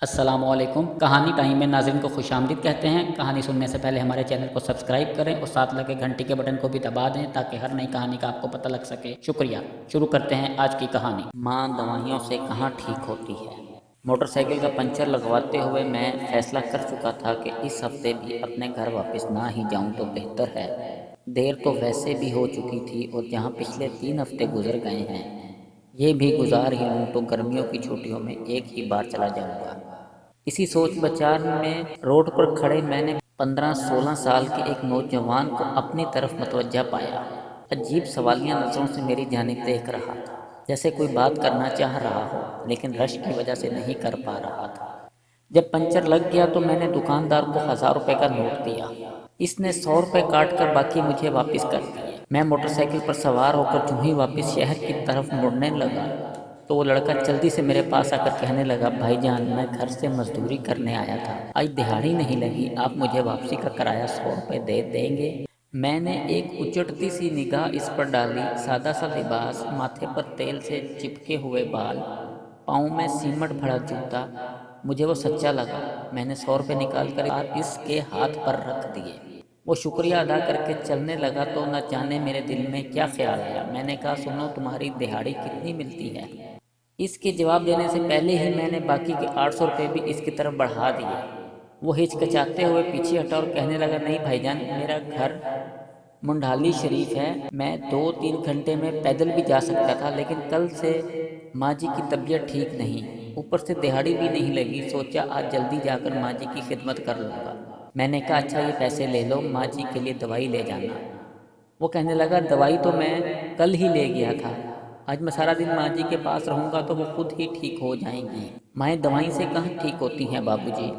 السلام علیکم۔ کہانی ٹائم میں ناظرین کو خوش آمدید کہتے ہیں۔ کہانی سننے سے پہلے ہمارے چینل کو سبسکرائب کریں اور ساتھ لگے گھنٹی کے بٹن کو بھی دبا دیں تاکہ ہر نئی کہانی کا آپ کو پتہ لگ سکے۔ شکریہ۔ شروع کرتے ہیں آج کی کہانی۔ ماں دوائیوں سے کہاں ٹھیک ہوتی ہے۔ موٹر سائیکل کا پنچر لگواتے ہوئے میں فیصلہ کر چکا تھا کہ اس ہفتے بھی اپنے گھر واپس نہ ہی جاؤں تو بہتر ہے۔ دیر تو ویسے بھی ہو چکی تھی اور جہاں پچھلے 3 ہفتے گزر گئے ہیں یہ بھی گزار ہی لوں تو گرمیوں کی چھٹیوں میں ایک ہی بار چلا جاؤں گا۔ اسی سوچ بچار میں روڈ پر کھڑے میں نے 15-16 سال کے ایک نوجوان کو اپنی طرف متوجہ پایا۔ عجیب سوالیہ نظروں سے میری جانب دیکھ رہا تھا، جیسے کوئی بات کرنا چاہ رہا ہو لیکن رش کی وجہ سے نہیں کر پا رہا تھا۔ جب پنچر لگ گیا تو میں نے دکاندار کو 1000 روپے کا نوٹ دیا۔ اس نے 100 روپے کاٹ کر باقی مجھے واپس کر دیے۔ میں موٹر سائیکل پر سوار ہو کر جو ہی واپس شہر کی طرف مڑنے لگا تو وہ لڑکا جلدی سے میرے پاس آ کر کہنے لگا، بھائی جان میں گھر سے مزدوری کرنے آیا تھا، آج دہاڑی نہیں لگی، آپ مجھے واپسی کا کرایہ 100 روپے دے دیں گے؟ میں نے ایک اچٹتی سی نگاہ اس پر ڈالی۔ سادہ سا لباس، ماتھے پر تیل سے چپکے ہوئے بال، پاؤں میں سیمٹ بھرا جوتا، مجھے وہ سچا لگا۔ میں نے 100 روپے نکال کر اس کے ہاتھ پر رکھ دیے۔ وہ شکریہ ادا کر کے چلنے لگا تو نہ جانے میرے دل میں کیا خیال آیا۔ میں نے کہا، سنو تمہاری دہاڑی کتنی ملتی ہے؟ اس کے جواب دینے سے پہلے ہی میں نے باقی کے 800 روپے بھی اس کی طرف بڑھا دیے۔ وہ ہچکچاتے ہوئے پیچھے ہٹا اور کہنے لگا، نہیں بھائی جان، میرا گھر منڈھالی شریف ہے، میں 2-3 گھنٹے میں پیدل بھی جا سکتا تھا، لیکن کل سے ماں جی کی طبیعت ٹھیک نہیں، اوپر سے دہاڑی بھی نہیں لگی، سوچا آج جلدی جا کر ماں جی کی خدمت کر لوں گا۔ میں نے کہا، اچھا یہ پیسے لے لو، ماں جی کے لیے دوائی لے جانا۔ وہ کہنے لگا، دوائی تو میں کل ہی لے گیا تھا، آج میں سارا دن ماں جی کے پاس رہوں گا تو وہ خود ہی ٹھیک ہو جائیں گی۔ مائیں دوائیں سے کہاں ٹھیک ہوتی ہیں بابو جی؟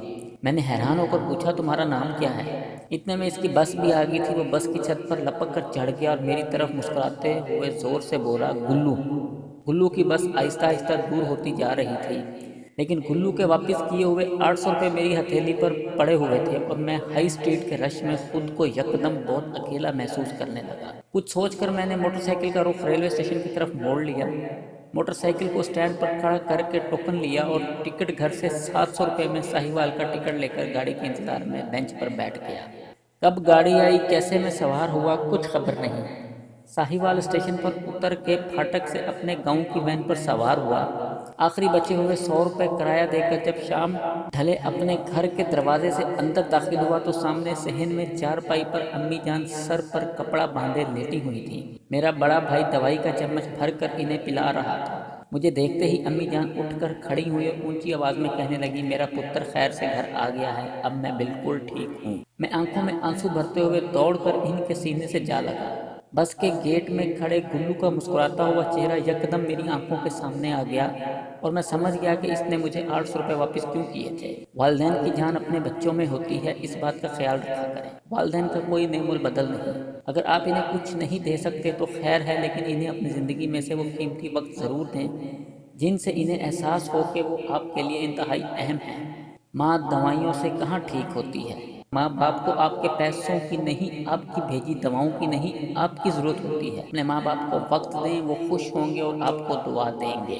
میں نے حیران ہو کر پوچھا، تمہارا نام کیا ہے؟ اتنے میں اس کی بس بھی آ گئی تھی۔ وہ بس کی چھت پر لپک کر چڑھ گیا اور میری طرف مسکراتے ہوئے زور سے بولا، گلو۔ گلو کی بس آہستہ آہستہ دور ہوتی جا رہی تھی، لیکن گلو کے واپس کیے ہوئے 800 روپے میری ہتھیلی پر پڑے ہوئے تھے اور میں ہائی اسٹریٹ کے رش میں خود کو یکدم بہت اکیلا محسوس کرنے لگا۔ کچھ سوچ کر میں نے موٹر سائیکل کا رخ ریلوے اسٹیشن کی طرف موڑ لیا۔ موٹر سائیکل کو اسٹینڈ پر کھڑا کر کے ٹوکن لیا اور ٹکٹ گھر سے 700 روپے میں ساہیوال کا ٹکٹ لے کر گاڑی کے انتظار میں بینچ پر بیٹھ گیا۔ کب گاڑی آئی، کیسے میں سوار ہوا، کچھ خبر نہیں۔ ساہیوال اسٹیشن پر اتر کے پھاٹک سے اپنے گاؤں کی وین پر سوار ہوا۔ آخری بچے ہوئے 100 روپے کرایہ دے کر جب شام ڈھلے اپنے گھر کے دروازے سے اندر داخل ہوا تو سامنے صحن میں چارپائی پر امی جان سر پر کپڑا باندھے لیٹی ہوئی تھی۔ میرا بڑا بھائی دوائی کا چمچ بھر کر انہیں پلا رہا تھا۔ مجھے دیکھتے ہی امی جان اٹھ کر کھڑی ہوئی اور اونچی آواز میں کہنے لگی، میرا پتر خیر سے گھر آ گیا ہے، اب میں بالکل ٹھیک ہوں۔ میں آنکھوں میں آنسو بھرتے ہوئے دوڑ کر ان کے سینے سے جا لگا۔ بس کے گیٹ میں کھڑے گلو کا مسکراتا ہوا چہرہ یکدم میری آنکھوں کے سامنے آ گیا اور میں سمجھ گیا کہ اس نے مجھے 800 روپے واپس کیوں کیے تھے۔ والدین کی جان اپنے بچوں میں ہوتی ہے، اس بات کا خیال رکھا کریں۔ والدین کا کوئی نعم البدل نہیں۔ اگر آپ انہیں کچھ نہیں دے سکتے تو خیر ہے، لیکن انہیں اپنی زندگی میں سے وہ قیمتی وقت ضرور دیں جن سے انہیں احساس ہو کہ وہ آپ کے لیے انتہائی اہم ہیں۔ ماں دوائیوں سے کہاں ٹھیک ہوتی ہے۔ ماں باپ کو آپ کے پیسوں کی نہیں، آپ کی بھیجی دواؤں کی نہیں، آپ کی ضرورت ہوتی ہے۔ اپنے ماں باپ کو وقت دیں، وہ خوش ہوں گے اور آپ کو دعا دیں گے۔